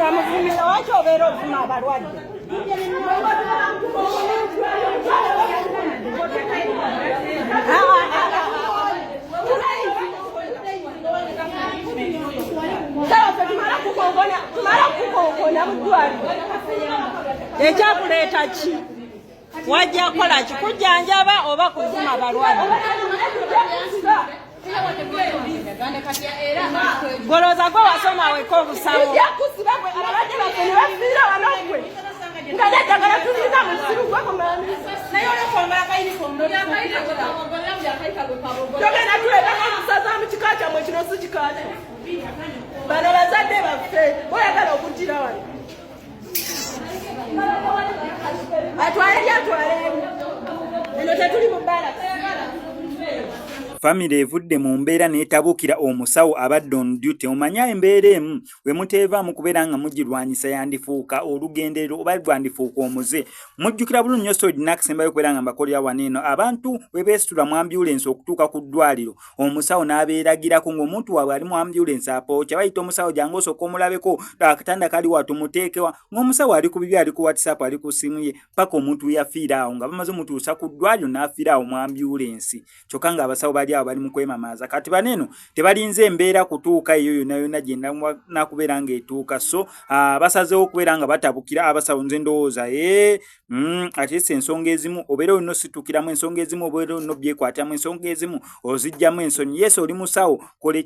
bamuvumira waki obeera ovuma abalwadde tumala kukonkona muddwaliro ekyakuleeta ki wajja kukola ki kujjanjaba oba kuvuma balwadde golooza gwe wasoma weka obusawo abalwadde baffe ne bafiira wanokwe nga neddagala tuliza mu siru togenda tuletako omusaza mu kika kyammwe kino si kika kyo bano bazadde baffe boyagala okugira wano atwale lyatwalemu eno tetuli mu balasi Family evudde mu mbeera n'etabukira omusawo abadde on duty omanya embeera emu we muteevaamu kubeera nga mugirwanyisa yandifuuka olugenderero oba lwandifuuka omuze mujjukira bulungi nnyo so dinakisembayo okubeera nga mbakolera wano eno abantu we beesitula mu ambyulensi okutuuka ku ddwaliro omusawo n'abeeragirako ng'omuntu waabwe ali mu ambyulensi apookya bayita omusawo jangu osooka omulabeko akatanda kali wa tumuteekewa ng'omusawo ali ku bibyo ali ku whatsapp ali ku simu ye paka omuntu yafiira awo nga bamaze omutuusa ku ddwaliro n'afiira awo mu ambyulensi kyokka ng'abasawo bali awo bali mu kwemamaaza kati baneno tebalinze embeera kutuuka eyo yonna yonna gyenda nakubeera ng'etuuka so basazeewo okubeera nga batabukira abasawo nze ndowooza ate ensonga ezimu obeera olina osituukiramu ensonga ezimu obeera olina obyekwatamu ensonga ezimu ozijjamu ensonyi yesu oli musawo kola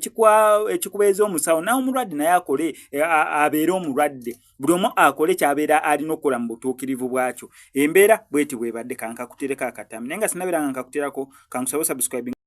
ekikubeeza omusawo nawe omulwadde naye akole abeere omulwadde buli omu akole kyabeera alina okukola mu butuukirivu bwakyo embeera bweti bwebadde kankakutereka akatami naye nga sinabeera nga nkakuterako kankusaba subscribe